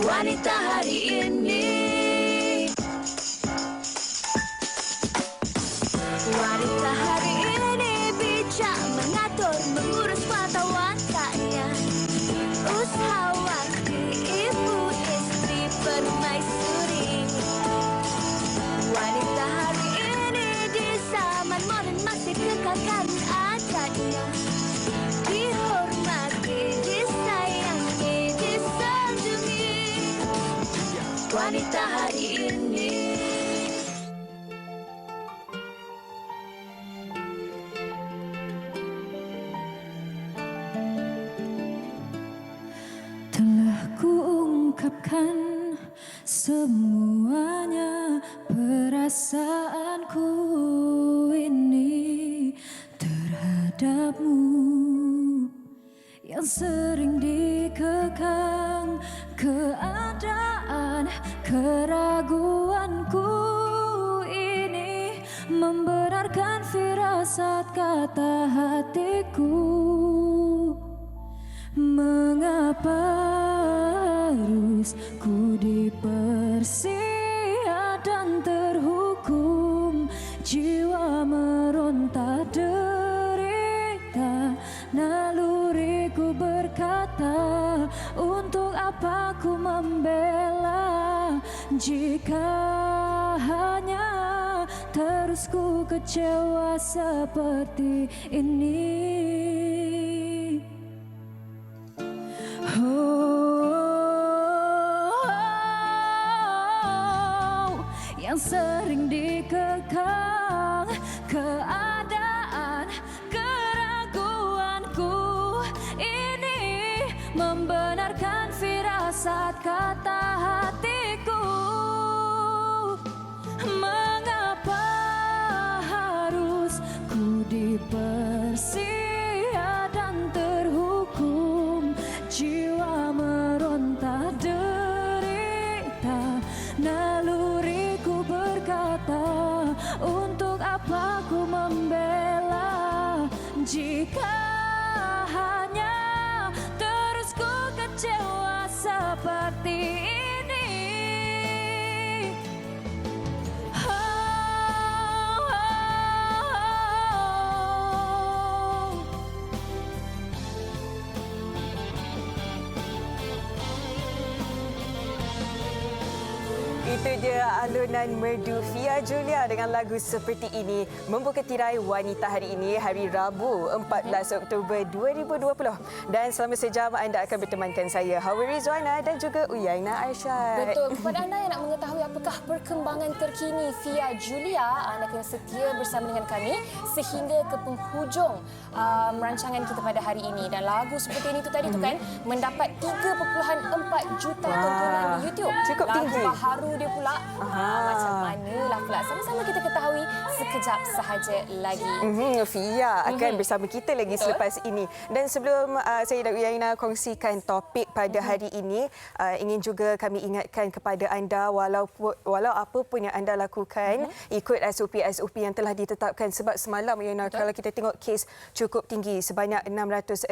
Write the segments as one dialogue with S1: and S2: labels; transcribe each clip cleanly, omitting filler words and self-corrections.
S1: Wanita hari ini. Wanita hari ini bijak mengatur, mengurus mata wataknya. Usahawati, ibu, istri, permaisuri. Wanita hari ini di zaman modern masih kekalkan adatnya. Dihormati, disayangi, disanjungi. Wanita hari ini.
S2: Telah kuungkapkan semuanya, perasaanku ini terhadapmu yang sering dikekang keadaan. Keraguanku ini membenarkan firasat kata hatiku. Mengapa harus ku dipersia dan terhukum? Jiwa meronta derita, naluriku berkata, untuk apa ku membela jika hanya terus ku kecewa seperti ini. Yang sering dikekang keadaan. Keraguanku ini membenarkan firasat kata hatiku. Mengapa harus ku dipersia dan terhukum? Jiwa meronta derita, naluriku berkata, untuk apa ku membela jika hanya terus ku kecewa seperti ini.
S3: Itu dia alunan merdu Fia Julia dengan lagu seperti ini membuka tirai Wanita hari ini, hari Rabu 14 Oktober 2020. Dan selama sejam anda akan bertemankan saya Hawa Rizwana dan juga Uyaina Aisyah.
S4: Betul. Kepada anda yang nak mengetahui apakah perkembangan terkini Fia Julia, anda kena setia bersama dengan kami sehingga ke penghujung rancangan kita pada hari ini. Dan lagu seperti ini tu tadi tu kan mendapat 3.4 juta tontonan di YouTube.
S3: Cukup
S4: lagu
S3: tinggi.
S4: Baharu dia pula. Macam manalah pula. Sama-sama kita ketahui sekejap sahaja lagi.
S3: Fia akan bersama kita lagi selepas ini. Dan sebelum saya dan Uyaina kongsikan topik pada hari ini, ingin juga kami ingatkan kepada anda walau apa pun yang anda lakukan, ikut SOP yang telah ditetapkan. Sebab semalam Uyaina, kalau kita tengok kes cukup tinggi, sebanyak 660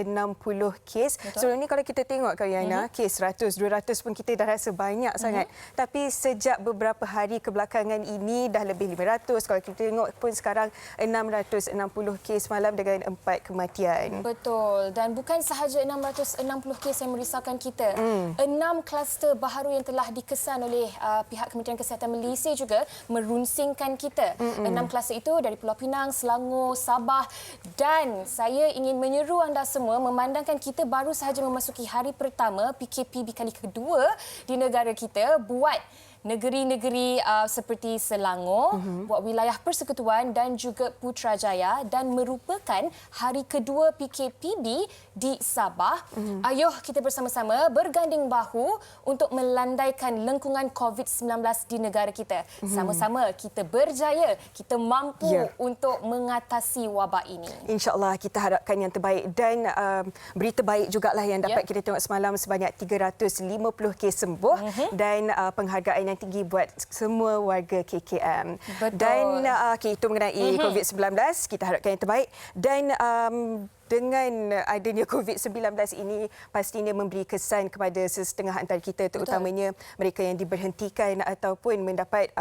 S3: kes. Sebelum ni kalau kita tengok Uyaina, kes 100, 200 pun kita dah rasa banyak sangat. Tapi sejak beberapa hari kebelakangan ini dah lebih 500. Kalau kita tengok pun sekarang 660 kes malam dengan 4 kematian.
S4: Betul. Dan bukan sahaja 660 kes yang merisaukan kita. 6 kluster baharu yang telah dikesan oleh pihak Kementerian Kesihatan Malaysia juga merunsingkan kita. 6 kluster itu dari Pulau Pinang, Selangor, Sabah. Dan saya ingin menyeru anda semua memandangkan kita baru sahaja memasuki hari pertama PKPB kali kedua di negara kita, buat negeri-negeri seperti Selangor, buat wilayah persekutuan dan juga Putrajaya, dan merupakan hari kedua PKPB di Sabah. Ayuh kita bersama-sama berganding bahu untuk melandaikan lengkungan COVID-19 di negara kita. Sama-sama kita berjaya, kita mampu untuk mengatasi wabak ini.
S3: InsyaAllah kita harapkan yang terbaik. Dan berita baik jugalah yang dapat kita tengok semalam, sebanyak 350 kes sembuh dan penghargaan yang tinggi buat semua warga KKM.
S4: Betul.
S3: Dan itu mengenai COVID-19, kita harapkan yang terbaik. Dan dengan adanya COVID-19 ini pastinya memberi kesan kepada sesetengah antara kita, terutamanya mereka yang diberhentikan ataupun mendapat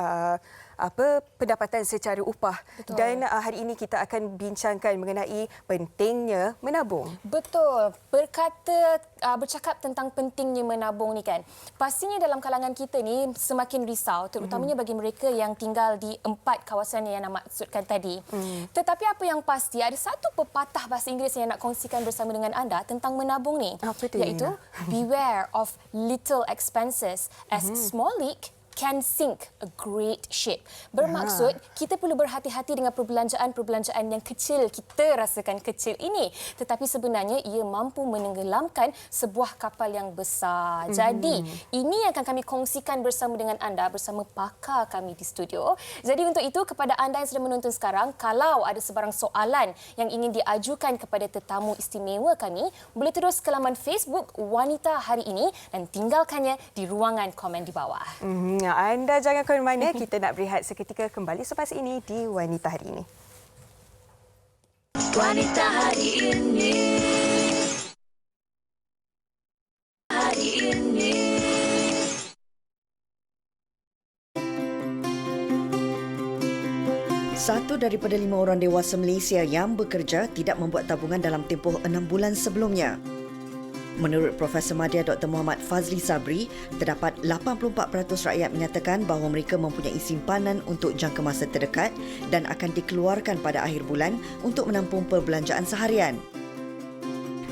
S3: pendapatan secara upah.
S4: Betul.
S3: Dan hari ini kita akan bincangkan mengenai pentingnya menabung.
S4: Betul. Bercakap tentang pentingnya menabung ni kan. Pastinya dalam kalangan kita ni semakin risau, terutamanya bagi mereka yang tinggal di 4 kawasan yang nak maksudkan tadi. Tetapi apa yang pasti, ada satu pepatah bahasa Inggeris yang nak kongsikan bersama dengan anda tentang menabung ni.
S3: Apa tu,
S4: iaitu, beware of little expenses as small leak can sink a great ship. Bermaksud, kita perlu berhati-hati dengan perbelanjaan-perbelanjaan yang kecil, kita rasakan kecil ini. Tetapi sebenarnya ia mampu menenggelamkan sebuah kapal yang besar. Jadi, ini yang akan kami kongsikan bersama dengan anda, bersama pakar kami di studio. Jadi untuk itu, kepada anda yang sedang menonton sekarang, kalau ada sebarang soalan yang ingin diajukan kepada tetamu istimewa kami, boleh terus ke laman Facebook Wanita Hari Ini dan tinggalkannya di ruangan komen di bawah.
S3: Anda jangan ke mana-mana, kita nak berehat seketika, kembali selepas ini di Wanita Hari Ini.
S1: Wanita hari ini. Hari ini.
S5: Satu daripada 5 orang dewasa Malaysia yang bekerja tidak membuat tabungan dalam tempoh 6 bulan sebelumnya. Menurut Profesor Madya Dr. Muhammad Fazli Sabri, terdapat 84% rakyat menyatakan bahawa mereka mempunyai simpanan untuk jangka masa terdekat dan akan dikeluarkan pada akhir bulan untuk menampung perbelanjaan seharian.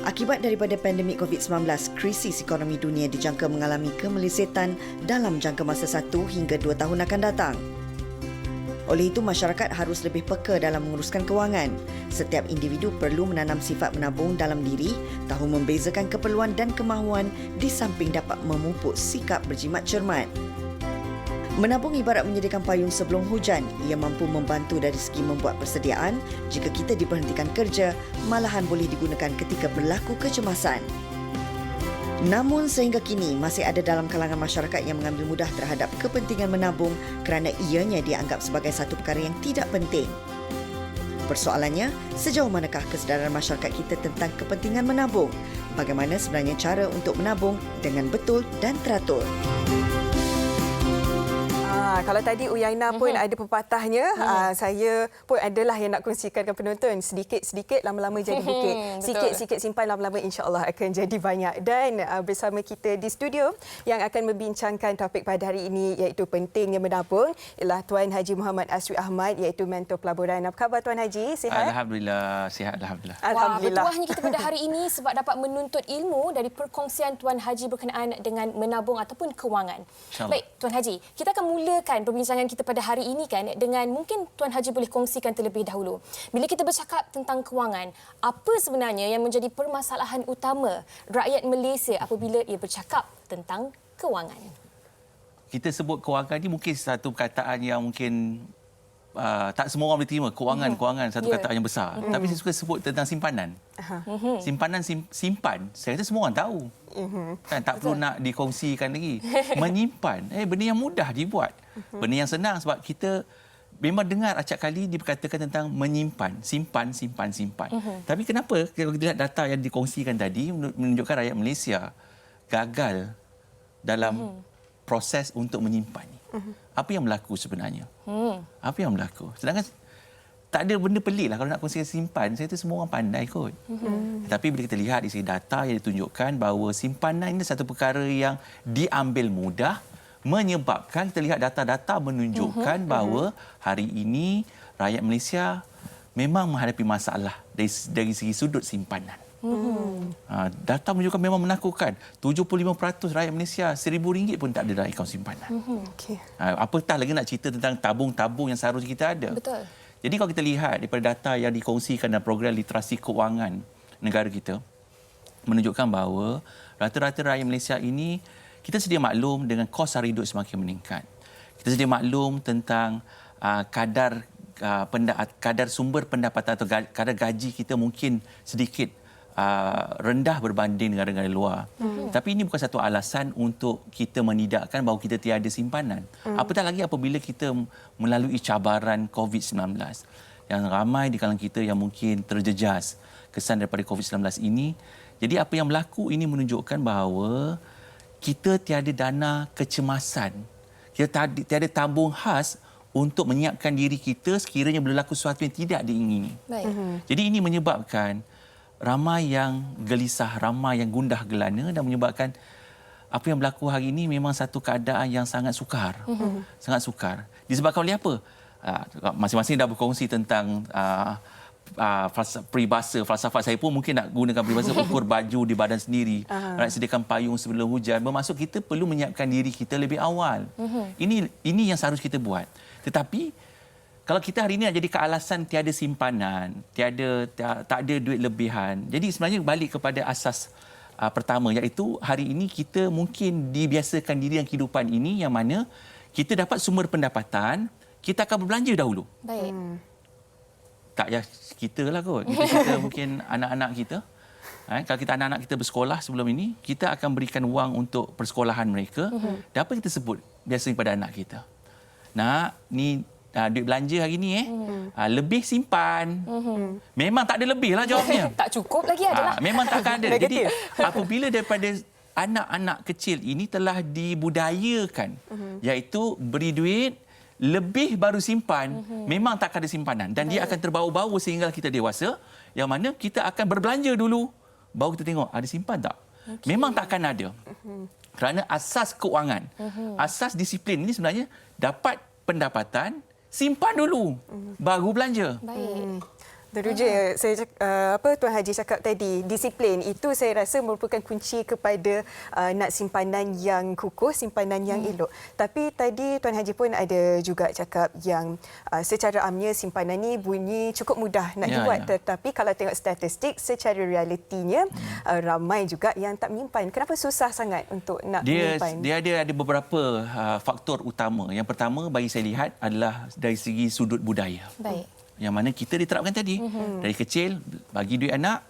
S5: Akibat daripada pandemik COVID-19, krisis ekonomi dunia dijangka mengalami kemelesetan dalam jangka masa 1 hingga 2 tahun akan datang. Oleh itu, masyarakat harus lebih peka dalam menguruskan kewangan. Setiap individu perlu menanam sifat menabung dalam diri, tahu membezakan keperluan dan kemahuan di samping dapat memupuk sikap berjimat cermat. Menabung ibarat menyediakan payung sebelum hujan. Ia mampu membantu dari segi membuat persediaan jika kita diberhentikan kerja, malahan boleh digunakan ketika berlaku kecemasan. Namun sehingga kini masih ada dalam kalangan masyarakat yang mengambil mudah terhadap kepentingan menabung kerana ianya dianggap sebagai satu perkara yang tidak penting. Persoalannya, sejauh manakah kesedaran masyarakat kita tentang kepentingan menabung? Bagaimana sebenarnya cara untuk menabung dengan betul dan teratur?
S3: Kalau tadi Uyaina pun ada pepatahnya, saya pun adalah yang nak kongsikan dengan penonton. Sedikit-sedikit lama-lama jadi bukit. Sikit-sikit simpan lama-lama insya-Allah akan jadi banyak. Dan bersama kita di studio yang akan membincangkan topik pada hari ini iaitu pentingnya menabung ialah Tuan Haji Muhammad Asri Ahmad iaitu mentor pelaburan. Apa khabar Tuan Haji? Sihat?
S6: Alhamdulillah, sihat alhamdulillah.
S3: Alhamdulillah.
S4: Bertuahnya kita pada hari ini sebab dapat menuntut ilmu dari perkongsian Tuan Haji berkenaan dengan menabung ataupun kewangan. Baik, Tuan Haji, kita akan mulakan perbincangan kita pada hari ini kan dengan mungkin Tuan Haji boleh kongsikan terlebih dahulu. Bila kita bercakap tentang kewangan, apa sebenarnya yang menjadi permasalahan utama rakyat Malaysia apabila ia bercakap tentang kewangan?
S6: Kita sebut kewangan ni mungkin satu perkataan yang mungkin tak semua orang boleh terima. Kewangan satu kataan yang besar. Tapi saya suka sebut tentang simpanan. Simpanan, simpan, saya rasa semua orang tahu. Kan, tak perlu nak dikongsikan lagi. Menyimpan, benda yang mudah dibuat. Benda yang senang sebab kita memang dengar acap kali diperkatakan tentang menyimpan, simpan. Tapi kenapa kalau kita lihat data yang dikongsikan tadi menunjukkan rakyat Malaysia gagal dalam proses untuk menyimpan. Apa yang berlaku sebenarnya? Apa yang berlaku? Sedangkan tak ada benda pelik lah kalau nak kongsikan simpan. Saya tu semua orang pandai kot. Tapi bila kita lihat di segi data yang ditunjukkan bahawa simpanan ini satu perkara yang diambil mudah, menyebabkan kita lihat data-data menunjukkan bahawa hari ini rakyat Malaysia memang menghadapi masalah dari segi sudut simpanan. Data menunjukkan memang menakutkan. 75% rakyat Malaysia RM1,000 pun tak ada dalam akaun simpanan. Apatah lagi nak cerita tentang tabung-tabung yang seharusnya kita ada.
S4: Betul.
S6: Jadi kalau kita lihat daripada data yang dikongsikan dalam program literasi keuangan negara kita, menunjukkan bahawa rata-rata rakyat Malaysia ini, kita sedia maklum dengan kos sara hidup semakin meningkat. Kita sedia maklum tentang kadar sumber pendapatan atau kadar gaji kita mungkin sedikit rendah berbanding negara-negara luar. Tapi ini bukan satu alasan untuk kita menidakkan bahawa kita tiada simpanan. Apatah lagi apabila kita melalui cabaran COVID-19 yang ramai di kalangan kita yang mungkin terjejas kesan daripada COVID-19 ini. Jadi apa yang berlaku ini menunjukkan bahawa kita tiada dana kecemasan. Kita tiada tabung khas untuk menyiapkan diri kita sekiranya berlaku sesuatu yang tidak diingini.
S4: Baik.
S6: Jadi ini menyebabkan ramai yang gelisah, ramai yang gundah gelana dan menyebabkan apa yang berlaku hari ini memang satu keadaan yang sangat sukar. Sangat sukar. Disebabkan oleh apa? Masing-masing dah berkongsi tentang peribahasa, falsafat. Saya pun mungkin nak gunakan peribahasa ukur baju di badan sendiri. Sediakan payung sebelum hujan. Bermaksud kita perlu menyiapkan diri kita lebih awal. Ini yang seharusnya kita buat. Tetapi kalau kita hari ini nak jadi kealasan tiada simpanan, tak ada duit lebihan. Jadi sebenarnya balik kepada asas pertama, iaitu hari ini kita mungkin dibiasakan diri yang kehidupan ini yang mana kita dapat sumber pendapatan, kita akan berbelanja dahulu.
S4: Baik.
S6: Tak payah kita lah kot. Kita mungkin anak-anak kita. Kalau kita anak-anak kita bersekolah sebelum ini, kita akan berikan wang untuk persekolahan mereka. Dan apa kita sebut biasanya pada anak kita? Ni duit belanja hari ni lebih simpan. Memang tak ada lebih lah jawabnya.
S4: Tak cukup lagi adalah.
S6: Memang tak akan ada. Jadi apabila daripada anak-anak kecil ini telah dibudayakan, iaitu beri duit, lebih baru simpan, memang tak ada simpanan. Dan dia akan terbawa-bawa sehingga kita dewasa, yang mana kita akan berbelanja dulu. Baru kita tengok, ada simpan tak? Memang tak akan ada. Kerana asas keuangan, asas disiplin ini sebenarnya dapat pendapatan, simpan dulu, baru belanja.
S4: Baik.
S3: Teruja, saya Tuan Haji cakap tadi, disiplin itu saya rasa merupakan kunci kepada nak simpanan yang kukuh, simpanan yang elok. Tapi tadi Tuan Haji pun ada juga cakap yang secara amnya simpanan ni bunyi cukup mudah nak dibuat. Tetapi kalau tengok statistik, secara realitinya ramai juga yang tak menyimpan. Kenapa susah sangat untuk nak menyimpan?
S6: Dia ada beberapa faktor utama. Yang pertama bagi saya lihat adalah dari segi sudut budaya.
S4: Baik.
S6: Yang mana kita diterapkan tadi. Dari kecil, bagi duit anak,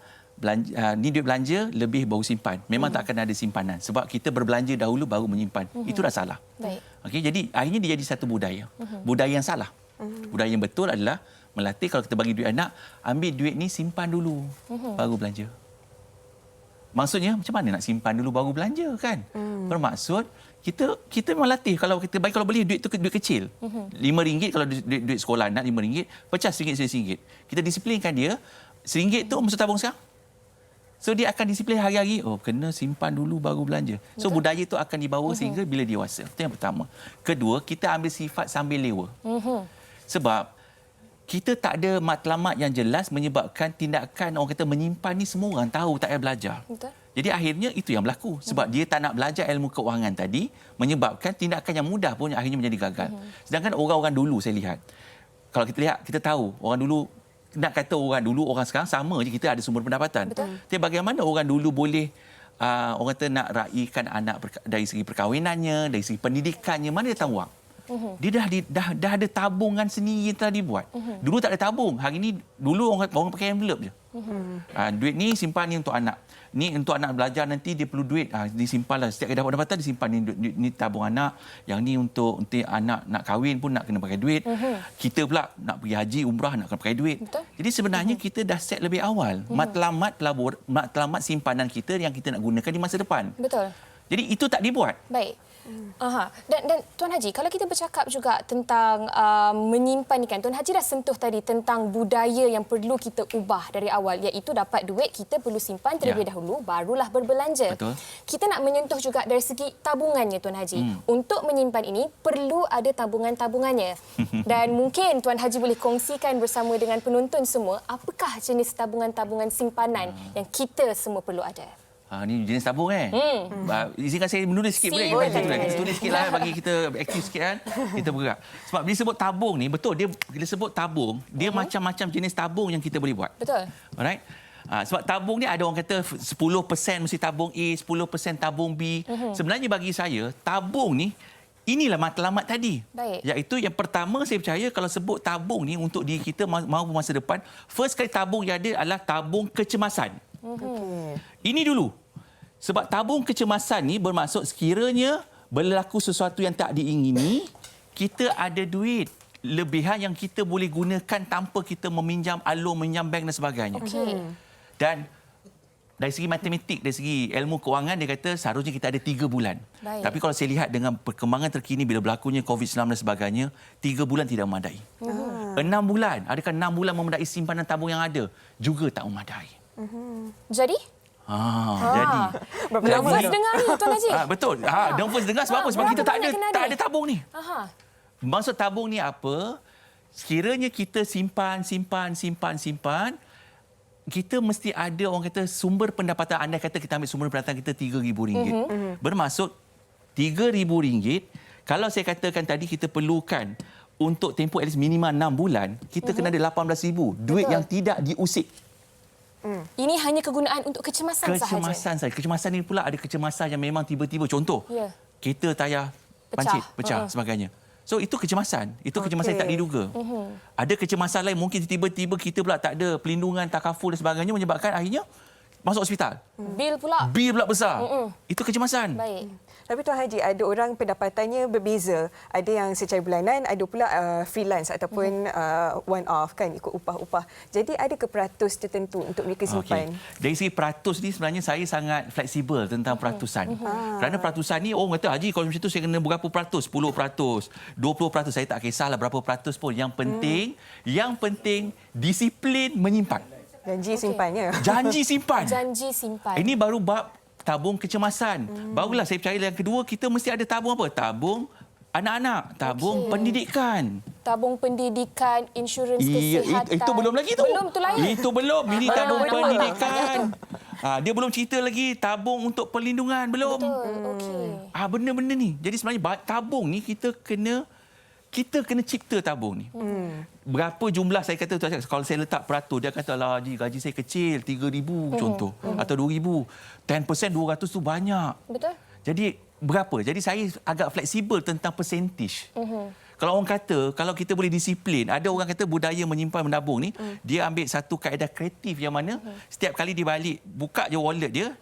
S6: ni duit belanja, lebih baru simpan. Memang tak akan ada simpanan. Sebab kita berbelanja dahulu, baru menyimpan. Itu dah salah.
S4: Baik.
S6: Okay, jadi akhirnya dia jadi satu budaya. Budaya yang salah. Budaya yang betul adalah melatih kalau kita bagi duit anak, ambil duit ni simpan dulu, baru belanja. Maksudnya, macam mana nak simpan dulu, baru belanja kan? Bermaksud, kita memang latih kalau kita bagi, kalau boleh duit tu duit kecil. RM5 kalau duit sekolah anak RM5, pecah RM1, kita disiplinkan dia, RM1 tu masuk tabung sekarang. So dia akan disiplin hari-hari, kena simpan dulu baru belanja. So budaya tu akan dibawa sehingga bila dewasa. Itu yang pertama. Kedua, kita ambil sifat sambil lewa. Sebab kita tak ada matlamat yang jelas menyebabkan tindakan orang kata menyimpan ni semua orang tahu, tak payah belajar.
S4: Betul.
S6: Jadi akhirnya itu yang berlaku. Sebab dia tak nak belajar ilmu keuangan tadi, menyebabkan tindakan yang mudah pun akhirnya menjadi gagal. Sedangkan orang-orang dulu saya lihat, kalau kita lihat, kita tahu orang dulu, nak kata orang dulu, orang sekarang sama je, kita ada sumber pendapatan.
S4: Betul.
S6: Tapi bagaimana orang dulu boleh orang kata nak raikan anak dari segi perkahwinannya, dari segi pendidikannya, mana dia tahu wang? Dia dah ada tabungan sendiri yang telah dibuat. Dulu tak ada tabung. Hari ini dulu orang pakai envelope je. Duit ni simpan ni untuk anak. Ni untuk anak belajar nanti dia perlu duit. Disimpanlah. Setiap kali dapat pendapatan disimpan ni tabung anak. Yang ni untuk anak nak kahwin pun nak kena pakai duit. Kita pula nak pergi haji, umrah nak kena pakai duit.
S4: Betul.
S6: Jadi sebenarnya kita dah set lebih awal. Matlamat simpanan kita yang kita nak gunakan di masa depan.
S4: Betul.
S6: Jadi itu tak dibuat.
S4: Baik. Dan Tuan Haji, kalau kita bercakap juga tentang menyimpan ni kan, Tuan Haji dah sentuh tadi tentang budaya yang perlu kita ubah dari awal, iaitu dapat duit kita perlu simpan terlebih dahulu, barulah berbelanja.
S6: Betul.
S4: Kita nak menyentuh juga dari segi tabungannya, Tuan Haji. Untuk menyimpan ini perlu ada tabungan-tabungannya. Dan mungkin Tuan Haji boleh kongsikan bersama dengan penonton semua, apakah jenis tabungan-tabungan simpanan yang kita semua perlu ada?
S6: Ini jenis tabung izinkan saya menulis sikit boleh? Kita tulis sikitlah bagi kita aktif sikit kan. Kita bergerak. Sebab bila sebut tabung ni, betul dia bila sebut tabung, dia macam-macam jenis tabung yang kita boleh buat.
S4: Betul.
S6: Alright. Sebab tabung ni ada orang kata 10% mesti tabung A, 10% tabung B. Sebenarnya bagi saya, tabung ni inilah matlamat tadi.
S4: Baik.
S6: Iaitu yang pertama saya percaya kalau sebut tabung ni untuk diri kita mahu masa depan, first kali tabung yang ada adalah tabung kecemasan. Ini dulu. Sebab tabung kecemasan ni bermaksud sekiranya berlaku sesuatu yang tak diingini, kita ada duit lebihan yang kita boleh gunakan tanpa kita meminjam alur, meminjam bank dan sebagainya. Dan dari segi matematik, dari segi ilmu kewangan, dia kata seharusnya kita ada 3 bulan.
S4: Baik.
S6: Tapi kalau saya lihat dengan perkembangan terkini bila berlakunya COVID-19 dan sebagainya, 3 bulan tidak memadai. 6 bulan. Adakah 6 bulan memadai simpanan tabung yang ada? Juga tak memadai.
S4: Jadi?
S6: Jadi.
S3: Berapa lama
S4: First
S3: tu?
S4: dengar ni Tuan Haji.
S6: Betul. Dia first dengar sebab apa? Sebab
S4: berapa
S6: kita
S4: banyak kena ada?
S6: tak ada tabung ni.
S4: Aha.
S6: Maksud tabung ni apa? Sekiranya kita simpan, kita mesti ada orang kata sumber pendapatan. Andai kata kita ambil sumber pendapatan kita RM3,000. Bermaksud RM3,000, kalau saya katakan tadi kita perlukan untuk tempoh at least minimum 6 bulan, kita kena ada RM18,000. Duit yang tidak diusik.
S4: Ini hanya kegunaan untuk kecemasan sahaja.
S6: Kecemasan saja. Kecemasan ini pula ada kecemasan yang memang tiba-tiba. Contoh,
S4: Ya.
S6: kereta tayar pancit, pecah sebagainya. So itu kecemasan. Itu kecemasan yang tak diduga. Ada kecemasan lain mungkin tiba-tiba kita pula tak ada pelindungan takaful dan sebagainya menyebabkan akhirnya masuk hospital.
S4: Bil pula.
S6: Bil pula besar. Itu kecemasan.
S4: Baik.
S3: Tapi Tuan Haji, ada orang pendapatannya berbeza. Ada yang secara bulanan, ada pula freelance ataupun one off kan, ikut upah-upah. Jadi ada ke peratus tertentu untuk mereka simpan?
S6: Dari segi peratus ni sebenarnya saya sangat fleksibel tentang peratusan. Kerana peratusan ni orang kata, Haji kalau macam tu saya kena berapa peratus? 10%, 20%. Saya tak kisahlah berapa peratus pun. Yang penting disiplin menyimpan.
S3: Janji simpannya.
S6: Janji simpan.
S4: Janji simpan.
S6: Ini baru bab tabung kecemasan. Barulah saya percaya yang kedua kita mesti ada tabung apa? Tabung anak-anak, tabung pendidikan.
S4: Tabung pendidikan, insurans kesihatan.
S6: Itu belum lagi tu.
S4: Belum, tu lain.
S6: Itu belum. Ini
S4: Baru
S6: tabung
S4: kedua.
S6: pendidikan. Dia belum cerita lagi tabung untuk perlindungan. Belum.
S4: Betul, okey.
S6: Benda-benda ni. Jadi sebenarnya tabung ni kita kena cipta tabung ni. Berapa jumlah saya kata kalau saya letak peratus dia kata lah gaji saya kecil 3,000 contoh atau 2,000. 10% 200 tu banyak.
S4: Betul.
S6: Jadi berapa? Jadi saya agak fleksibel tentang persentage. Kalau orang kata kalau kita boleh disiplin, ada orang kata budaya menyimpan menabung ni, dia ambil satu kaedah kreatif yang mana setiap kali dia balik buka je wallet dia,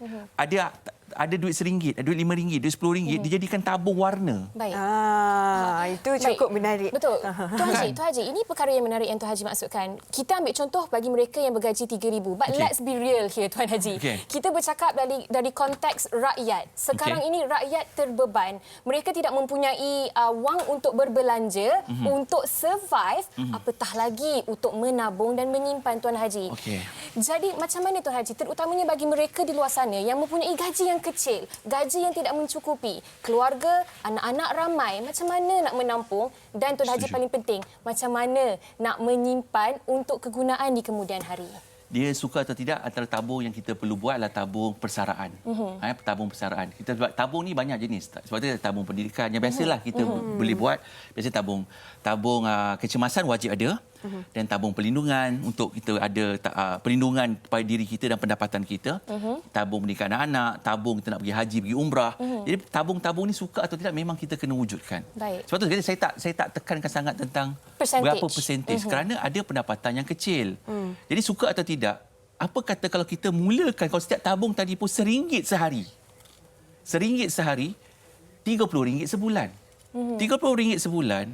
S6: ada duit RM1, ada duit RM5, duit RM10, dijadikan tabung warna.
S4: Baik.
S3: Itu cukup menarik.
S4: Betul. Tuan Haji, ini perkara yang menarik yang Tuan Haji maksudkan. Kita ambil contoh bagi mereka yang bergaji RM3,000. But let's be real here, Tuan Haji. Kita bercakap dari konteks rakyat. Sekarang ini rakyat terbeban. Mereka tidak mempunyai wang untuk berbelanja, untuk survive, apatah lagi untuk menabung dan menyimpan, Tuan Haji. Jadi macam mana Tuan Haji, terutamanya bagi mereka di luar sana yang mempunyai gaji yang kecil, gaji yang tidak mencukupi, keluarga, anak-anak ramai, macam mana nak menampung dan Tuan Haji paling penting, macam mana nak menyimpan untuk kegunaan di kemudian hari?
S6: Dia suka atau tidak, antara tabung yang kita perlu buat adalah tabung persaraan. Tabung persaraan. Kita buat tabung ni banyak jenis. Sebab itu tabung pendidikan yang biasalah kita boleh buat. Biasa tabung kecemasan wajib ada. Dan tabung perlindungan untuk kita ada perlindungan kepada diri kita dan pendapatan kita. Tabung pendidikan anak-anak, tabung kita nak pergi haji, pergi umrah. Jadi tabung-tabung ni suka atau tidak memang kita kena wujudkan.
S4: Baik.
S6: Sebab itu saya tak tekankan sangat tentang berapa persentage kerana ada pendapatan yang kecil. Jadi suka atau tidak, apa kata kalau kita mulakan, kalau setiap tabung tadi pun RM1 sehari. RM1 sehari, RM30 sebulan. RM30 sebulan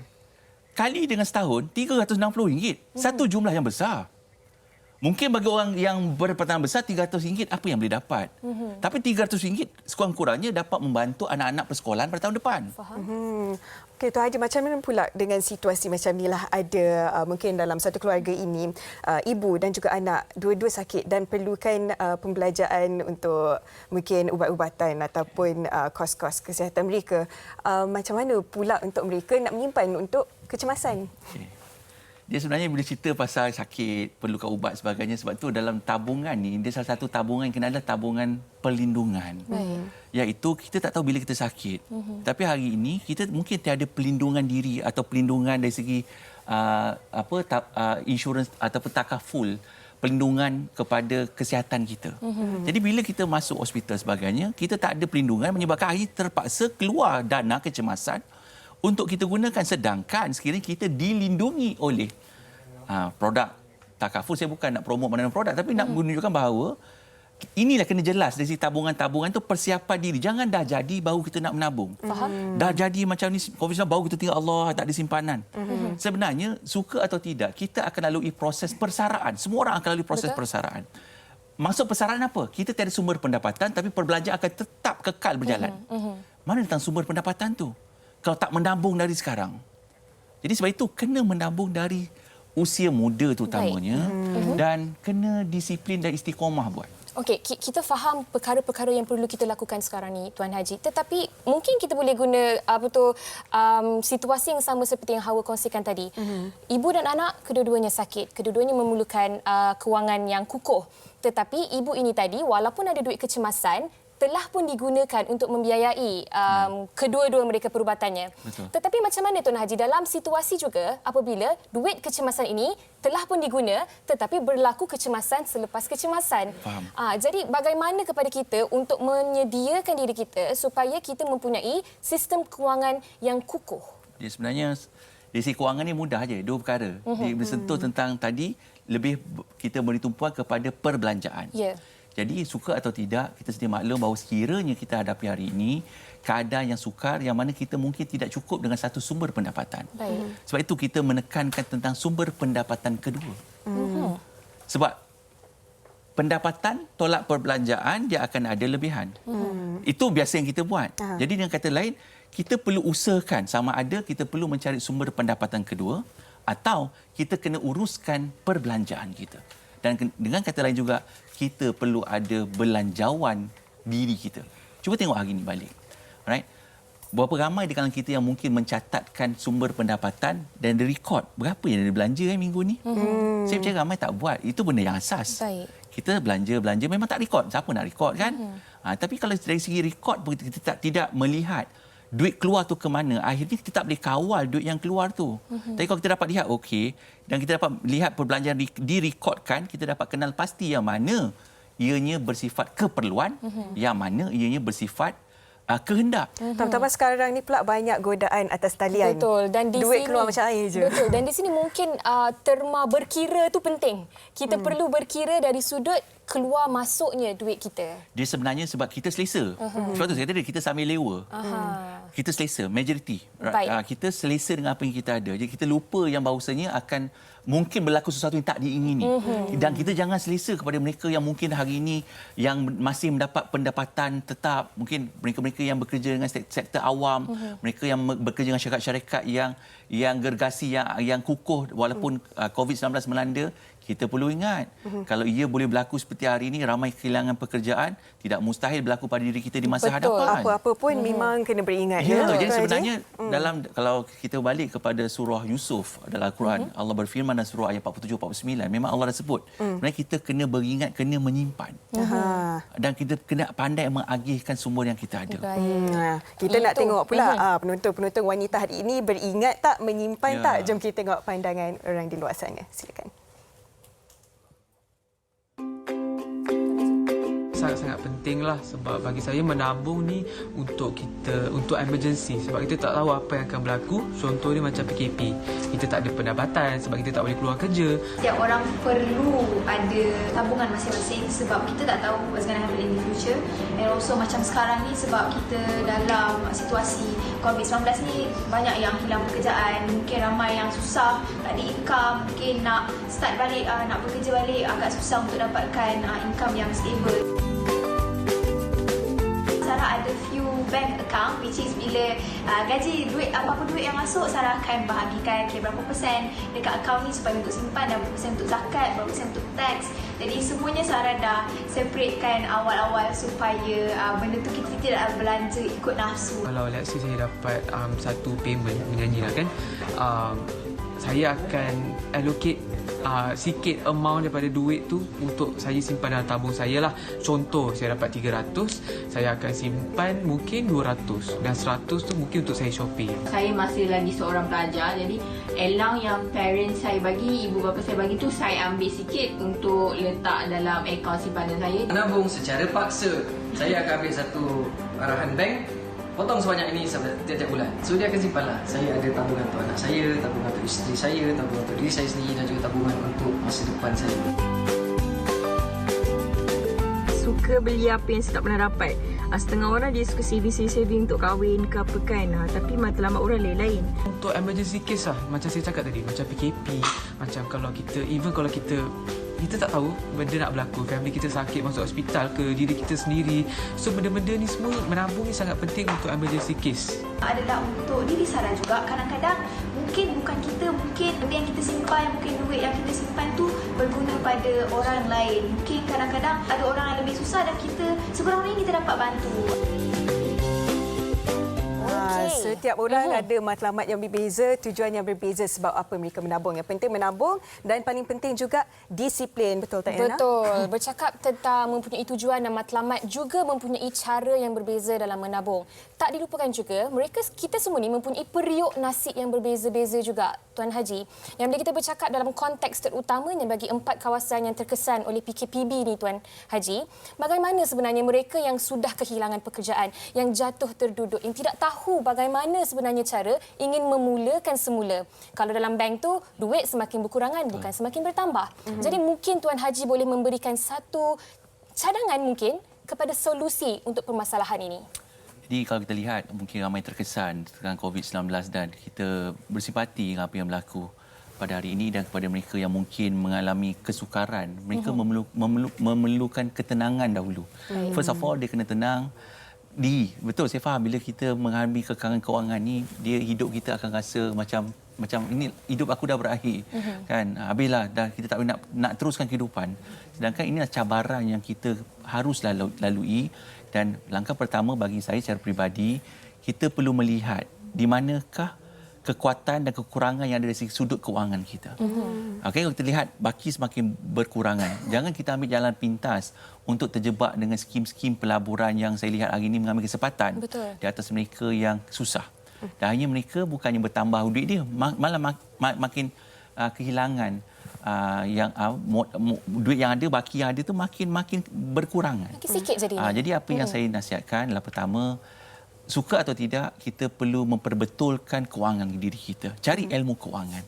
S6: kali dengan setahun, RM360. Satu jumlah yang besar. Mungkin bagi orang yang berpendapatan besar, RM300 apa yang boleh dapat. Tapi RM300 sekurang-kurangnya dapat membantu anak-anak persekolahan pada tahun depan.
S4: Faham?
S3: Okey, Tuan Haji, macam mana pula dengan situasi macam inilah ada mungkin dalam satu keluarga ini ibu dan juga anak dua-dua sakit dan perlukan pembelanjaan untuk mungkin ubat-ubatan ataupun kos-kos kesihatan mereka. Macam mana pula untuk mereka nak menyimpan untuk kecemasan?
S6: Dia sebenarnya bila cerita pasal sakit, perlukan ubat sebagainya, sebab tu dalam tabungan ni, dia salah satu tabungan yang kena adalah tabungan perlindungan. Iaitu kita tak tahu bila kita sakit. Tapi hari ini kita mungkin tiada pelindungan diri atau pelindungan dari segi insurans ataupun takaful pelindungan kepada kesihatan kita. Jadi bila kita masuk hospital sebagainya, kita tak ada pelindungan menyebabkan hari terpaksa keluar dana kecemasan untuk kita gunakan, sedangkan sekiranya kita dilindungi oleh produk takaful. Saya bukan nak promote mana-mana produk, tapi nak menunjukkan bahawa inilah kena jelas dari tabungan-tabungan itu persiapan diri. Jangan dah jadi baru kita nak menabung.
S4: Faham?
S6: Dah jadi macam ni COVID-19 baru kita tinggal Allah tak ada simpanan. Sebenarnya suka atau tidak kita akan lalui proses persaraan. Semua orang akan lalui proses persaraan. Maksud persaran apa? Kita tiada sumber pendapatan tapi perbelanjaan akan tetap kekal berjalan. Mana datang sumber pendapatan tu? Kalau tak menabung dari sekarang. Jadi sebab itu kena menabung dari usia muda terutamanya dan kena disiplin dan istiqamah buat.
S4: Okey, kita faham perkara-perkara yang perlu kita lakukan sekarang ni, Tuan Haji. Tetapi mungkin kita boleh guna situasi yang sama seperti yang Hawa kongsikan tadi. Ibu dan anak kedua-duanya sakit, kedua-duanya memerlukan kewangan yang kukuh. Tetapi ibu ini tadi, walaupun ada duit kecemasan, telah pun digunakan untuk membiayai kedua-dua mereka perubatannya.
S6: Betul.
S4: Tetapi macam mana Tuan Haji dalam situasi juga apabila duit kecemasan ini telah pun diguna tetapi berlaku kecemasan selepas kecemasan.
S6: Faham.
S4: Jadi bagaimana kepada kita untuk menyediakan diri kita supaya kita mempunyai sistem kewangan yang kukuh?
S6: Jadi sebenarnya dari segi kewangan ni mudah aja, dua perkara. Dia bersentuh tentang tadi lebih kita beri tumpuan kepada perbelanjaan.
S4: Ya.
S6: Jadi suka atau tidak, kita sedia maklum bahawa sekiranya kita hadapi hari ini keadaan yang sukar yang mana kita mungkin tidak cukup dengan satu sumber pendapatan.
S4: Baik.
S6: Sebab itu kita menekankan tentang sumber pendapatan kedua. Sebab pendapatan tolak perbelanjaan dia akan ada lebihan. Itu biasa yang kita buat. Jadi dengan kata lain, kita perlu usahakan sama ada kita perlu mencari sumber pendapatan kedua atau kita kena uruskan perbelanjaan kita. Dan dengan kata lain juga, kita perlu ada belanjawan diri kita. Cuba tengok hari ini balik. Alright? Berapa ramai di kalangan kita yang mungkin mencatatkan sumber pendapatan dan direkod berapa yang dia belanja minggu ni? Saya percaya ramai tak buat. Itu benda yang asas.
S4: Baik.
S6: Kita belanja memang tak rekod. Siapa nak rekod kan? Tapi kalau dari segi rekod kita tidak melihat duit keluar tu ke mana, akhirnya kita tak boleh kawal duit yang keluar tu. Tapi kalau kita dapat lihat okey dan kita dapat lihat perbelanjaan direkodkan, kita dapat kenal pasti yang mana ianya bersifat keperluan, yang mana ianya bersifat kehendak.
S3: Tambah sekarang ni pula banyak godaan atas talian.
S4: Betul. Dan di
S3: duit
S4: sini,
S3: keluar macam air je.
S4: Betul. Dan di sini mungkin terma berkira tu penting. Kita perlu berkira dari sudut keluar masuknya duit kita.
S6: Dia sebenarnya sebab kita selesa. Sebab tu saya kata kita sambil lewa. Kita selesa, majoriti. Kita selesa dengan apa yang kita ada. Jadi kita lupa yang bahawasanya akan mungkin berlaku sesuatu yang tak diingini. Dan kita jangan selesa kepada mereka yang mungkin hari ini yang masih mendapat pendapatan tetap. Mungkin mereka-mereka yang bekerja dengan sektor awam, mereka yang bekerja dengan syarikat-syarikat yang gergasi, yang kukuh walaupun COVID-19 melanda. Kita perlu ingat, kalau ia boleh berlaku seperti hari ini, ramai kehilangan pekerjaan, tidak mustahil berlaku pada diri kita di masa hadapan.
S3: Apa-apa pun memang kena beringat.
S6: Ya, jadi sebenarnya kalau kita balik kepada surah Yusuf dalam Al-Quran, Allah berfirman dalam surah ayat 47-49, memang Allah dah sebut, sebenarnya kita kena beringat, kena menyimpan. Dan kita kena pandai mengagihkan sumber yang kita ada.
S3: Kita nak tengok pula penonton-penonton wanita hari ini beringat tak, menyimpan tak? Jom kita tengok pandangan orang di luar sana. Silakan.
S7: Sangat-sangat pentinglah sebab bagi saya menabung ni untuk emergency sebab kita tak tahu apa yang akan berlaku. Contohnya macam PKP, kita tak ada pendapatan sebab kita tak boleh keluar kerja.
S8: Setiap orang perlu ada tabungan masing-masing sebab kita tak tahu what's going to happen in the future. And also macam sekarang ni sebab kita dalam situasi COVID-19 ni banyak yang hilang pekerjaan, mungkin ramai yang susah, tak ada income, mungkin nak start balik, nak bekerja balik agak susah untuk dapatkan income yang stable. Sarah ada few bank account which is bila gaji duit apa-apa duit yang masuk Sarah akan bahagikan berapa persen dekat akaun ni supaya untuk simpan dan berapa persen untuk zakat, berapa persen untuk tax. Jadi semuanya Sarah dah separatekan awal-awal supaya benda tu kita tidak belanja ikut nafsu.
S7: Kalau let's say saya dapat satu payment menyanyi lah kan, saya akan allocate sikit amount daripada duit tu untuk saya simpan dalam tabung saya lah. Contoh, saya dapat 300, saya akan simpan mungkin 200 dan 100 tu mungkin untuk saya shopping.
S9: Saya masih lagi seorang pelajar, jadi allowance yang parents saya bagi, ibu bapa saya bagi tu saya ambil sikit untuk letak dalam akaun simpanan saya.
S10: Menabung secara paksa. Saya akan ambil satu arahan bank, potong sebanyak ini setiap bulan. So dia akan simpanlah. Saya ada tabungan untuk anak saya, tabungan untuk isteri saya, tabungan untuk diri saya sendiri dan juga tabungan untuk masa depan saya.
S11: Suka beli apa yang saya tak pernah dapat. Setengah orang dia suka saving untuk kahwin ke apa kan. Tapi matlamat orang lain-lain.
S7: Untuk emergency case lah, macam saya cakap tadi, macam PKP, macam kalau kita kita tak tahu benda nak berlaku, family kita sakit, masuk hospital ke, diri kita sendiri. So benda-benda ni semua menabung ni sangat penting untuk emergency case.
S8: Adalah untuk diri Sarah juga. Kadang-kadang mungkin bukan kita, mungkin benda yang kita simpan, mungkin duit yang kita simpan tu berguna pada orang lain. Mungkin kadang-kadang ada orang yang lebih susah dan kita sekurang-kurangnya kita dapat bantu.
S3: Setiap orang ada matlamat yang berbeza, tujuan yang berbeza sebab apa mereka menabung. Yang penting menabung dan paling penting juga disiplin. Betul tak, Yana?
S4: Betul. Bercakap tentang mempunyai tujuan dan matlamat juga mempunyai cara yang berbeza dalam menabung. Tak dilupakan juga, kita semua ni mempunyai periuk nasib yang berbeza-beza juga, Tuan Haji. Yang bila kita bercakap dalam konteks terutamanya bagi 4 kawasan yang terkesan oleh PKPB ni, Tuan Haji, bagaimana sebenarnya mereka yang sudah kehilangan pekerjaan, yang jatuh terduduk, yang tidak tahu bagaimana sebenarnya cara ingin memulakan semula. Kalau dalam bank tu, duit semakin berkurangan, bukan semakin bertambah. Jadi mungkin Tuan Haji boleh memberikan satu cadangan mungkin kepada solusi untuk permasalahan ini.
S6: Jadi kalau kita lihat, mungkin ramai terkesan dengan COVID-19 dan kita bersimpati dengan apa yang berlaku pada hari ini dan kepada mereka yang mungkin mengalami kesukaran. Mereka memerlukan ketenangan dahulu. First of all, dia kena tenang. Betul, saya faham bila kita mengalami kekurangan kewangan ni, hidup kita akan rasa macam ini hidup aku dah berakhir. Kan? Habislah, dah kita tak boleh nak teruskan kehidupan. Sedangkan ini adalah cabaran yang kita harus lalui. Dan langkah pertama bagi saya secara peribadi, kita perlu melihat di manakah kekuatan dan kekurangan yang ada dari sudut kewangan kita. Okey, kalau kita lihat baki semakin berkurangan, jangan kita ambil jalan pintas untuk terjebak dengan skim-skim pelaburan yang saya lihat hari ini mengambil kesempatan di atas mereka yang susah. Dan hanya mereka bukannya bertambah duit dia, malah makin kehilangan duit yang ada, baki yang ada tu makin berkurangan.
S4: Makin sikit jadi.
S6: Jadi apa yang saya nasihatkan adalah pertama, suka atau tidak, kita perlu memperbetulkan kewangan diri kita. Cari ilmu kewangan.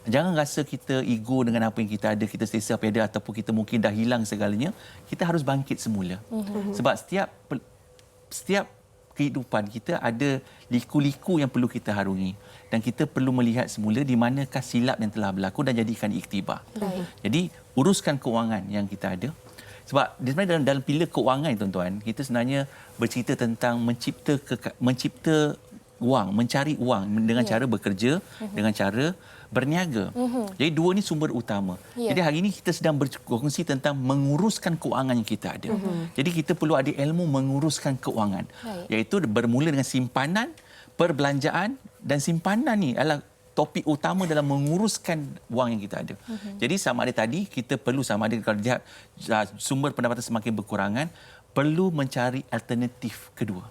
S6: Jangan rasa kita ego dengan apa yang kita ada, kita selesa apa yang ada ataupun kita mungkin dah hilang segalanya. Kita harus bangkit semula. Sebab setiap kehidupan kita ada liku-liku yang perlu kita harungi. Dan kita perlu melihat semula di manakah silap yang telah berlaku dan jadikan iktibar. Jadi, uruskan kewangan yang kita ada. Sebab sebenarnya dalam pilar kewangan, tuan-tuan, kita sebenarnya bercerita tentang mencipta wang, mencari wang dengan cara bekerja, dengan cara berniaga. Jadi dua ni sumber utama. Jadi hari ini kita sedang berkongsi tentang menguruskan kewangan yang kita ada. Jadi kita perlu ada ilmu menguruskan kewangan. Iaitu bermula dengan simpanan, perbelanjaan dan simpanan ni adalah topik utama dalam menguruskan wang yang kita ada. Jadi sama ada tadi, kita perlu sama ada kalau lihat sumber pendapatan semakin berkurangan, perlu mencari alternatif kedua.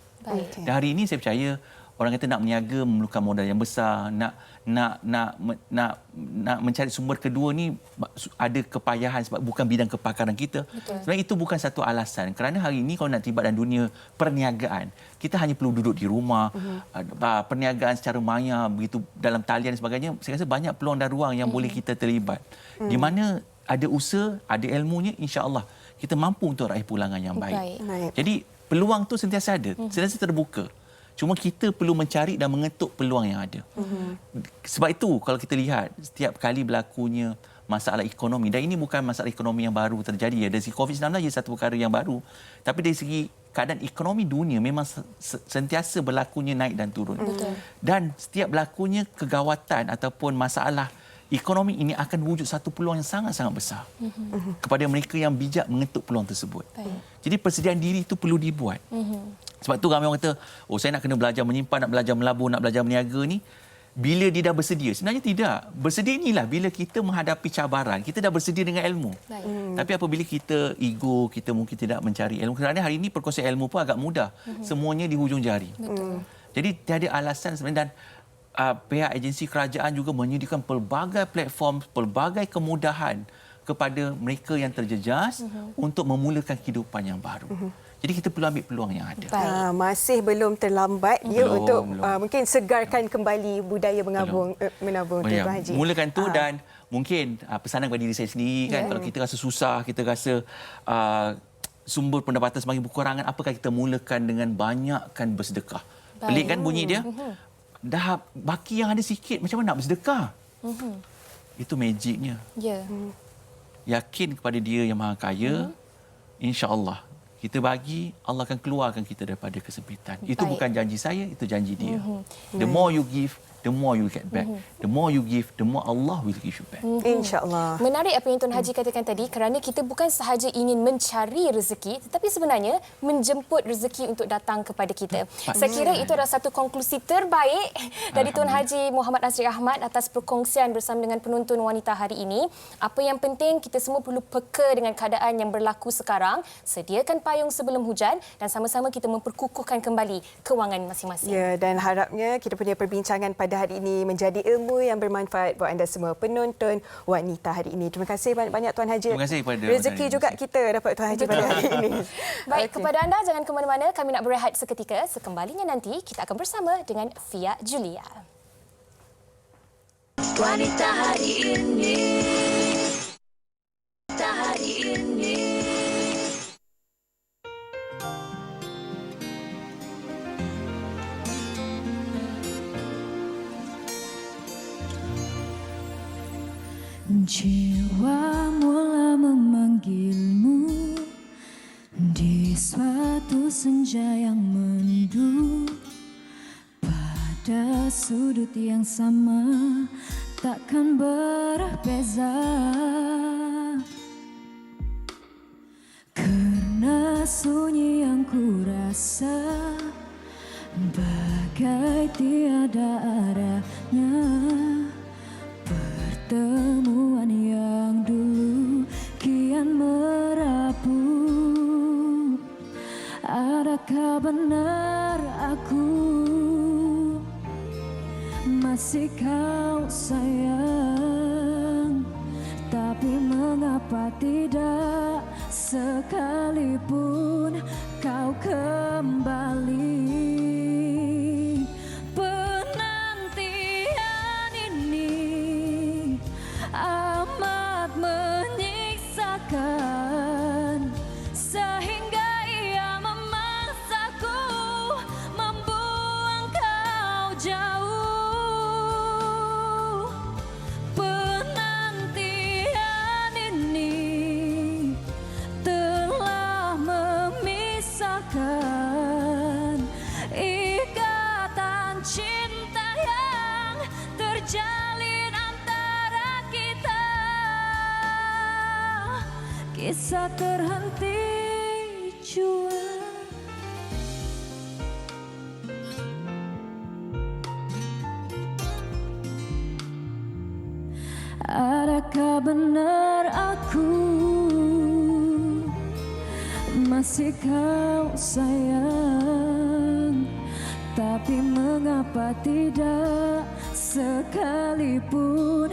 S6: Dan hari ini saya percaya orang kata nak berniaga memerlukan modal yang besar, nak mencari sumber kedua ni ada kepayahan sebab bukan bidang kepakaran kita. Sebenarnya itu bukan satu alasan. Kerana hari ini kalau nak terlibat dalam dunia perniagaan, kita hanya perlu duduk di rumah, perniagaan secara maya begitu dalam talian dan sebagainya. Saya rasa banyak peluang dan ruang yang boleh kita terlibat. Di mana ada usaha, ada ilmunya, insya-Allah kita mampu untuk raih pulangan yang baik. Jadi peluang tu sentiasa ada, sentiasa terbuka. Cuma kita perlu mencari dan mengetuk peluang yang ada. Sebab itu kalau kita lihat setiap kali berlakunya masalah ekonomi, dan ini bukan masalah ekonomi yang baru terjadi ya, dari segi COVID-19 je satu perkara yang baru, tapi dari segi keadaan ekonomi dunia memang sentiasa berlakunya naik dan turun. Dan setiap berlakunya kegawatan ataupun masalah ekonomi ini akan wujud satu peluang yang sangat-sangat besar kepada mereka yang bijak mengetuk peluang tersebut. Jadi persediaan diri itu perlu dibuat. Sebab tu ramai orang kata, oh saya nak kena belajar menyimpan, nak belajar melabur, nak belajar berniaga ni bila dia dah bersedia. Sebenarnya tidak. Bersedia inilah bila kita menghadapi cabaran, kita dah bersedia dengan ilmu. Tapi apabila kita ego, kita mungkin tidak mencari ilmu. Kerana hari ini perkongsian ilmu pun agak mudah. Semuanya di hujung jari. Jadi tiada alasan sebenarnya, dan pihak agensi kerajaan juga menyediakan pelbagai platform, pelbagai kemudahan kepada mereka yang terjejas untuk memulakan kehidupan yang baru. Jadi kita perlu ambil peluang yang ada.
S3: Masih belum terlambat untuk mungkin segarkan kembali budaya menabung Tuan Haji.
S6: Mulakan tu dan mungkin pesanan kepada diri saya sendiri kan, kalau kita rasa susah, kita rasa sumber pendapatan semakin berkurangan, apakah kita mulakan dengan banyakkan bersedekah. Pelik kan bunyi dia? Dah baki yang ada sikit, macam mana nak bersedekah? Itu magicnya. yakin kepada Dia yang Maha Kaya, insya-Allah kita bagi, Allah akan keluarkan kita daripada kesempitan. Itu bukan janji saya, itu janji Dia. The more you give, the more you get back. The more you give, the more Allah will give you back.
S3: InsyaAllah.
S4: Menarik apa yang Tuan Haji katakan tadi, kerana kita bukan sahaja ingin mencari rezeki, tetapi sebenarnya menjemput rezeki untuk datang kepada kita. Saya kira itu adalah satu konklusi terbaik dari Tuan Haji Muhammad Azri Ahmad atas perkongsian bersama dengan penonton wanita hari ini. Apa yang penting, kita semua perlu peka dengan keadaan yang berlaku sekarang. Sediakan payung sebelum hujan dan sama-sama kita memperkukuhkan kembali kewangan masing-masing.
S3: Ya, dan harapnya kita punya perbincangan pada hari ini menjadi ilmu yang bermanfaat buat anda semua penonton wanita hari ini. Terima kasih banyak-banyak Tuan Haji.
S6: Terima kasih kepada
S3: rezeki juga kita dapat Tuan Haji pada hari ini.
S4: Baik, kepada anda jangan ke mana-mana, kami nak berehat seketika. Sekembalinya nanti kita akan bersama dengan Fia Julia.
S1: Wanita hari ini. Wanita hari ini.
S2: Jiwa mula memanggilmu di suatu senja yang mendung, pada sudut yang sama takkan berbeza, karena sunyi yang kurasa bagai tiada arahnya. Pertemuan yang dulu kian merapuh. Adakah benar aku masih kau sayang? Tapi mengapa tidak sekalipun kau kembali? Sehingga ia memaksaku membuang kau jauh. Penantian ini telah memisahkan ikatan cinta yang terjalin antara kita. Kisah terhenti jua. Adakah benar aku masih kau sayang? Tapi mengapa tidak sekalipun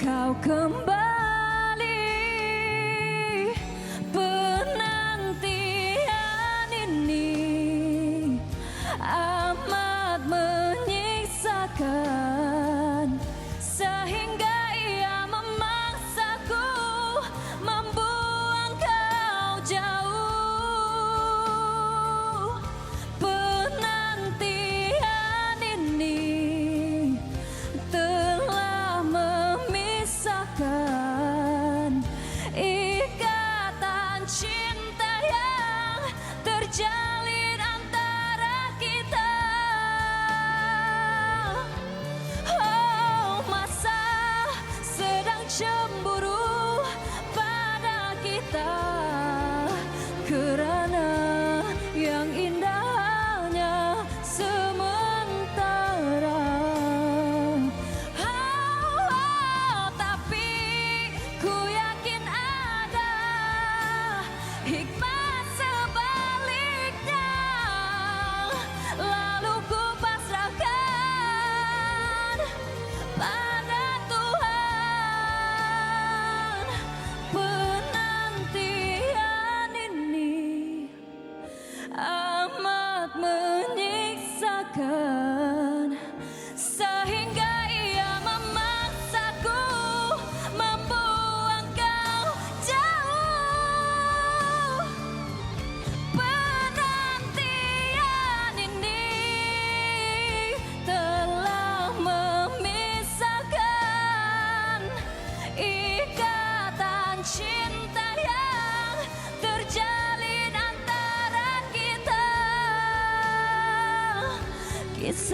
S2: kau kembali? Sehingga ia memaksaku membuang kau jauh. Penantian ini telah memisahkan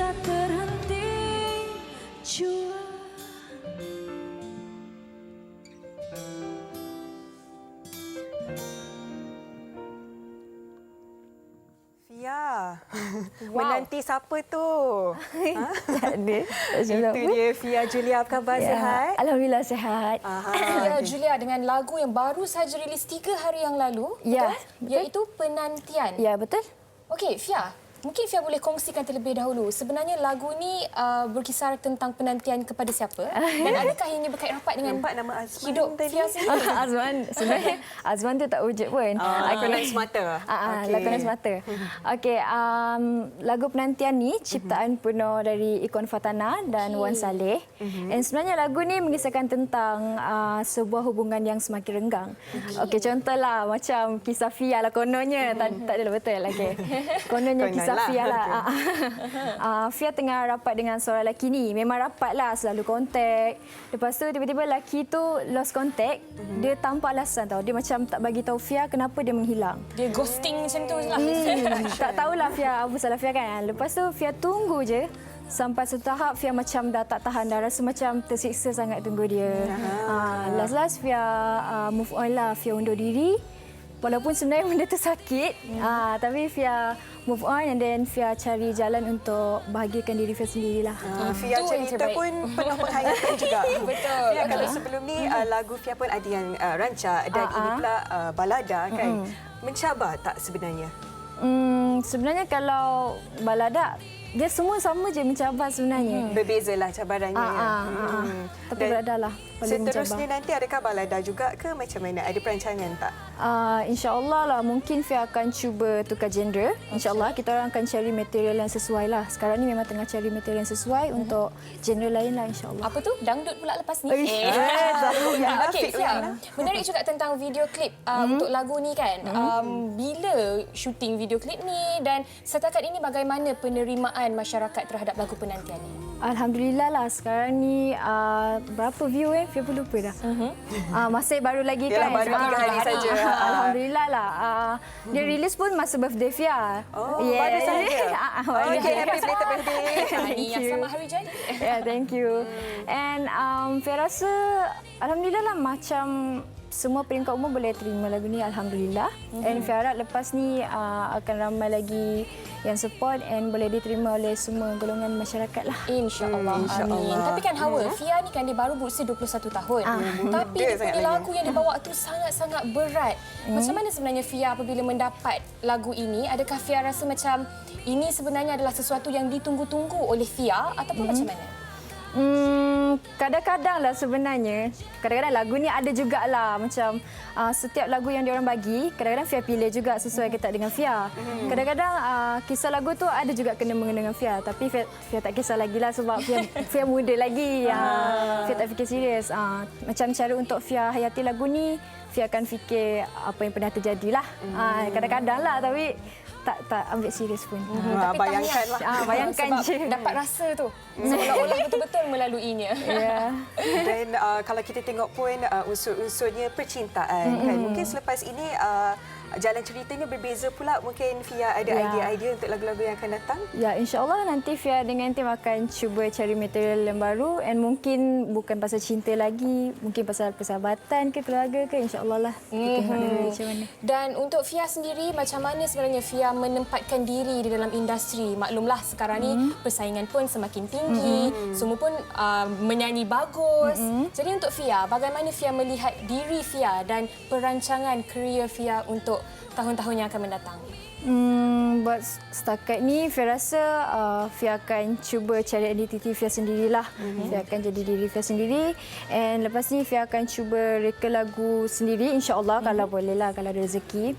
S2: tak terhenti jua.
S3: Fia, menanti siapa tu?
S12: Tak ada.
S3: Itu dia Fia Julia, apa khabar, sihat?
S12: Alhamdulillah sihat.
S4: Fia Julia dengan lagu yang baru saja rilis 3 hari yang lalu,
S12: Ya,
S4: betul? Iaitu Penantian.
S12: Ya, betul.
S4: Okey, Fia. Mungkin Fia boleh kongsikan terlebih dahulu. Sebenarnya lagu ni berkisar tentang penantian kepada siapa? Dan adakah ianya berkait rapat dengan
S3: Nampak nama Azman
S4: hidup
S3: tadi.
S4: Fia sendiri?
S12: Azman, sebenarnya Azman tu tak wujud pun.
S3: Lakonan semata. Okey.
S12: Lakonan semata. Okey, lagu Penantian ni ciptaan penuh dari Ikon Fatana dan Wan Saleh. Dan sebenarnya lagu ni mengisahkan tentang sebuah hubungan yang semakin renggang. Okey, contohlah macam kisah Fia lah kononnya. Tak adalah betul. Okey. Kononnya kisah Fia lah. Fia tengah rapat dengan seorang lelaki ni. Memang rapat lah, selalu kontak. Lepas tu tiba-tiba lelaki tu lost contact. Dia tanpa alasan tau. Dia macam tak bagi tahu Fia kenapa dia menghilang.
S4: Dia ghosting macam tu je lah.
S12: Tak tahulah Fia apa salah Fia kan. Lepas tu Fia tunggu je. Sampai satu tahap Fia macam dah tak tahan dah. Rasa macam tersiksa sangat tunggu dia. Last Fia move on lah. Fia undur diri. Walaupun sebenarnya benda tu sakit, tapi Fia move on and then Fia cari jalan untuk bahagiakan diri Fia sendirilah.
S3: Fia cerita pun penuh penghayatan juga.
S4: Betul.
S3: Fia, kalau sebelum ni lagu Fia pun ada yang rancak dan ini pula balada kan. Mencabar tak sebenarnya?
S12: Sebenarnya kalau balada, dia semua sama je mencabar sebenarnya.
S3: Berbezalah cabarannya.
S12: Tapi balada lah paling mencabar.
S3: Seterusnya nanti adakah balada juga ke macam mana? Ada perancangan tak?
S12: InsyaAllah lah, mungkin Fia akan cuba tukar genre. InsyaAllah kita orang akan cari material yang sesuai lah. Sekarang ni memang tengah cari material yang sesuai untuk genre lain lah insyaAllah.
S4: Apa tu? Dangdut pula lepas ni? Okey, Fia. Menarik juga tentang video klip untuk lagu ni kan. Bila syuting video klip ni dan setakat ini bagaimana penerimaan masyarakat terhadap lagu Penantian ni?
S12: Alhamdulillah lah sekarang ni berapa view Fia pun lupa dah. Masih baru lagi kan.
S3: Baru 3 hari saja.
S12: Alhamdulillah lah. Dia release pun masa birthday Fia.
S3: Baru saja. Okey, happy belated birthday.
S4: Tahniah selamat hari jadi.
S12: Yeah, thank you. And Fia rasa alhamdulillah lah macam semua peringkat umum boleh terima lagu ni, alhamdulillah. And Fia harap lepas ni akan ramai lagi yang support and boleh diterima oleh semua golongan masyarakat lah.
S4: InsyaAllah. Amin. Tapi kan Hawa, Fia ni kan dia baru berusia 21 tahun. Tapi dia punya lagu yang dia bawa tu sangat-sangat berat. Macam mana sebenarnya Fia apabila mendapat lagu ini? Adakah Fia rasa macam ini sebenarnya adalah sesuatu yang ditunggu-tunggu oleh Fia ataupun macam mana?
S12: Kadang-kadang lah sebenarnya. Kadang-kadang lagu ni ada jugalah macam setiap lagu yang diorang bagi, kadang-kadang Fia pilih juga sesuai ke tak dengan Fia. Kadang-kadang kisah lagu tu ada juga kena-mengena dengan Fia, tapi Fia tak kisah lagi lah sebab Fia muda lagi. Fia tak fikir serius. Macam cara untuk Fia hayati lagu ni, Fia akan fikir apa yang pernah terjadi lah. Kadang-kadang lah, tapi tak ambil serius pun.
S3: Bayangkanlah.
S12: Bayangkan
S4: sebab
S12: je.
S4: dapat rasa tu. Seolah-olah betul-betul melaluinya.
S12: Yeah.
S3: Dan kalau kita tengok pun unsur-unsurnya percintaan kan. Mungkin selepas ini jalan ceritanya berbeza pula. Mungkin Fia ada idea-idea untuk lagu-lagu yang akan datang?
S12: Ya, insyaAllah nanti Fia dengan tim akan cuba cari material yang baru and mungkin bukan pasal cinta lagi, mungkin pasal persahabatan ke keluarga ke, insyaAllah lah. Kita tengok dulu macam mana.
S4: Dan untuk Fia sendiri, macam mana sebenarnya Fia menempatkan diri di dalam industri? Maklumlah sekarang ni persaingan pun semakin tinggi, semua pun menyanyi bagus. Jadi untuk Fia, bagaimana Fia melihat diri Fia dan perancangan kerjaya Fia untuk tahun-tahun yang akan mendatang?
S12: Buat setakat ni, Fia rasa Fia akan cuba cari identiti Fia sendirilah. Fia akan jadi diri Fia sendiri. And lepas ni, Fia akan cuba reka lagu sendiri, insyaAllah kalau boleh lah, kalau ada rezeki.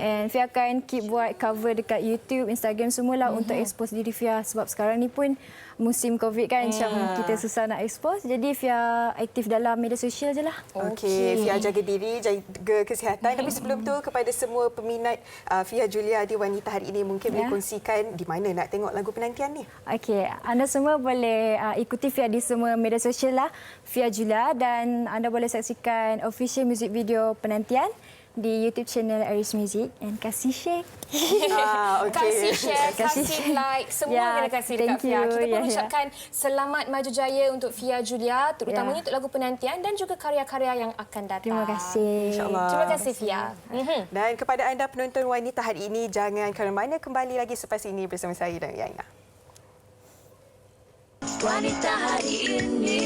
S12: And Fia akan keep buat cover dekat YouTube, Instagram semualah untuk expose diri Fia. Sebab sekarang ni pun musim COVID kan, macam kita susah nak expose. Jadi Fia aktif dalam media sosial je lah.
S3: Okey, Fia jaga diri, jaga kesihatan. Tapi sebelum tu, kepada semua peminat Fia Julia di Wanita Hari Ini, mungkin boleh kongsikan di mana nak tengok lagu Penantian ni?
S12: Okey, anda semua boleh ikuti Fia di semua media sosial lah, Fia Julia. Dan anda boleh saksikan official music video Penantian di YouTube channel Aris Music and kasih share.
S4: Kasih share, kasih like, semua kena kasih dekat Fia. Kita pun ucapkan selamat maju jaya untuk Fia Julia, terutamanya untuk lagu penantian dan juga karya-karya yang akan datang.
S12: Terima kasih.
S3: InsyaAllah.
S4: Terima kasih Fia.
S3: Dan kepada anda penonton wanita hari ini, jangan ke mana-mana, kembali lagi selepas ini bersama saya dan Yaina.
S1: Wanita hari ini.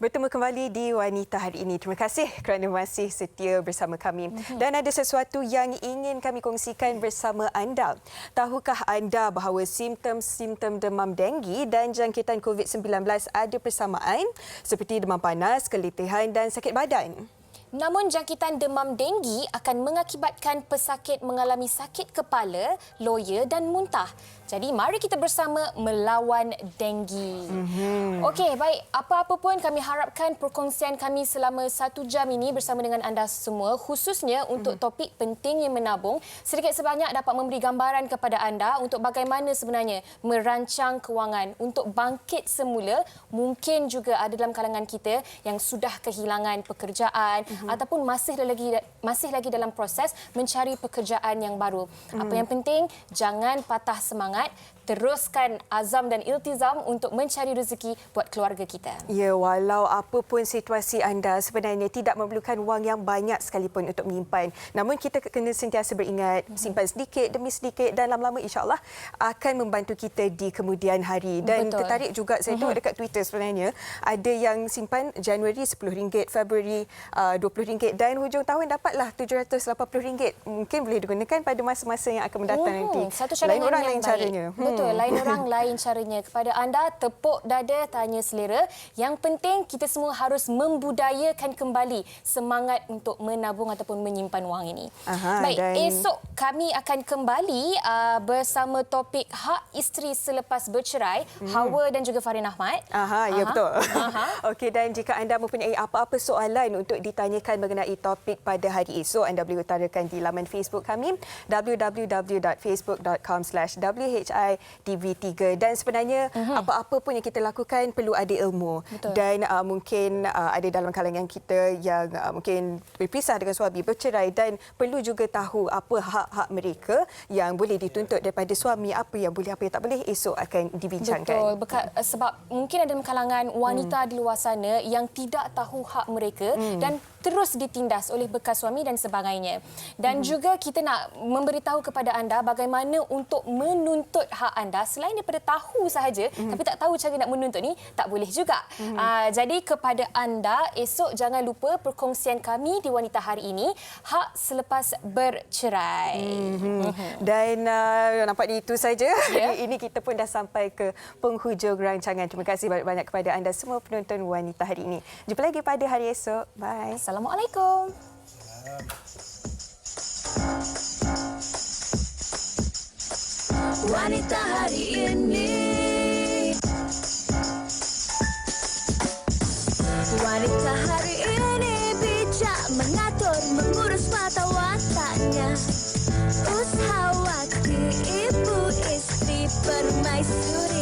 S3: Bertemu kembali di Wanita hari ini. Terima kasih kerana masih setia bersama kami. Dan ada sesuatu yang ingin kami kongsikan bersama anda. Tahukah anda bahawa simptom-simptom demam denggi dan jangkitan COVID-19 ada persamaan seperti demam panas, keletihan dan sakit badan?
S4: Namun jangkitan demam denggi akan mengakibatkan pesakit mengalami sakit kepala, loya dan muntah. Jadi mari kita bersama melawan denggi. Okey, baik. Apa-apa pun kami harapkan perkongsian kami selama 1 jam ini bersama dengan anda semua, khususnya untuk topik pentingnya menabung, sedikit sebanyak dapat memberi gambaran kepada anda untuk bagaimana sebenarnya merancang kewangan untuk bangkit semula. Mungkin juga ada dalam kalangan kita yang sudah kehilangan pekerjaan ataupun masih lagi dalam proses mencari pekerjaan yang baru. Apa yang penting, jangan patah semangat. Teruskan azam dan iltizam untuk mencari rezeki buat keluarga kita.
S3: Ya, walau apapun situasi anda, sebenarnya tidak memerlukan wang yang banyak sekalipun untuk menyimpan. Namun kita kena sentiasa beringat, simpan sedikit demi sedikit dan lama-lama insya-Allah akan membantu kita di kemudian hari. Dan tertarik juga saya tengok dekat Twitter sebenarnya, ada yang simpan Januari RM10, Februari RM20 dan hujung tahun dapatlah RM780. Mungkin boleh digunakan pada masa-masa yang akan mendatang nanti.
S4: Satu cara
S3: lain orang lain
S4: baik.
S3: caranya.
S4: Betul, lain orang lain caranya. Kepada anda, tepuk dada, tanya selera. Yang penting kita semua harus membudayakan kembali semangat untuk menabung ataupun menyimpan wang ini. Baik, esok kami akan kembali bersama topik hak isteri selepas bercerai, Hawa dan juga Farin Ahmad.
S3: Ya betul. Okey, dan jika anda mempunyai apa-apa soalan untuk ditanyakan mengenai topik pada hari esok, anda boleh utarakan di laman Facebook kami www.facebook.com/WHITV3. Dan sebenarnya apa-apa pun yang kita lakukan perlu ada ilmu. Dan mungkin ada dalam kalangan kita yang mungkin berpisah dengan suami, bercerai dan perlu juga tahu apa hak-hak mereka yang boleh dituntut daripada suami, apa yang boleh, apa yang tak boleh, esok akan dibincangkan.
S4: Betul, sebab mungkin ada kalangan wanita di luar sana yang tidak tahu hak mereka dan terus ditindas oleh bekas suami dan sebagainya. Dan juga kita nak memberitahu kepada anda bagaimana untuk menuntut hak anda selain daripada tahu sahaja, tapi tak tahu cara nak menuntut ni, tak boleh juga. Jadi kepada anda, esok jangan lupa perkongsian kami di Wanita hari ini, hak selepas bercerai.
S3: Dan nampaknya itu saja. Hari ini kita pun dah sampai ke penghujung rancangan. Terima kasih banyak-banyak kepada anda semua penonton Wanita hari ini. Jumpa lagi pada hari esok. Bye.
S4: Assalamualaikum.
S1: Wanita hari ini. Wanita hari ini bijak mengatur, mengurus mata wataknya. Ushawati, ibu istri permaisuri.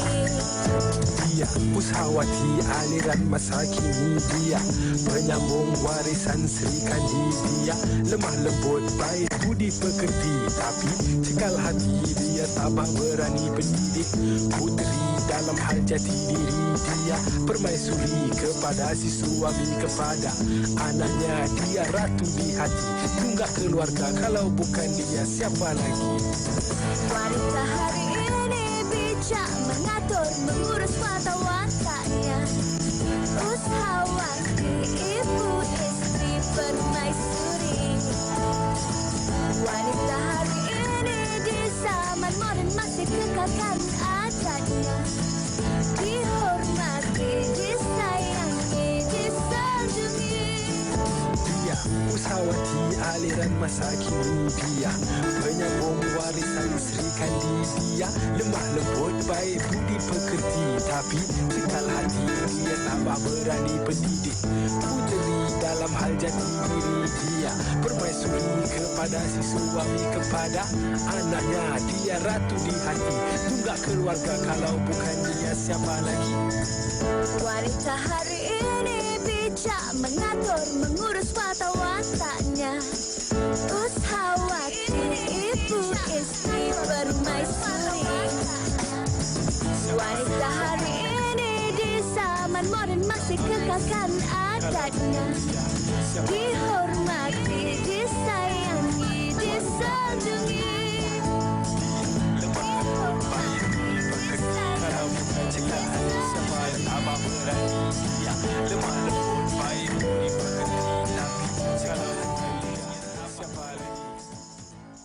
S13: Dia Ushawati, aliran masa kini dia, penyambung warisan Sri Kandi dia. Lemah lembut, baik budi pekerti, tapi cekal hati dia, tabah berani pendidik. Puteri dalam hal jati diri dia, permaisuri kepada si suami, kepada anaknya dia ratu di hati. Tunggak keluarga, kalau bukan dia siapa lagi?
S1: Wanita hari ini bijak mengatur, mengurus mata wataknya. Ushawati, ibu istri permaisuri. Wanita hari ini di zaman moden masih kekalkan adatnya. Dihormati, disayangi, disanjungi.
S13: Dia Ushawati, aliran masa kini dia, penyambung warisan Sri Kandi dia. Lemah lembut, baik budi pekerti, tapi cekal hati dia, tabah berani pendidik. Puteri dalam hal jati diri dia, permaisuri kepada si suami, kepada anaknya dia ratu di hati. Tunggak keluarga, kalau bukan dia siapa lagi?
S1: Wanita hari ini bijak mengatur, mengurus watak-wataknya. Ushawati, ibu istri permaisuri. Wanita hari ini di zaman modern masih kekalkan adatnya. Dihormati, disayang.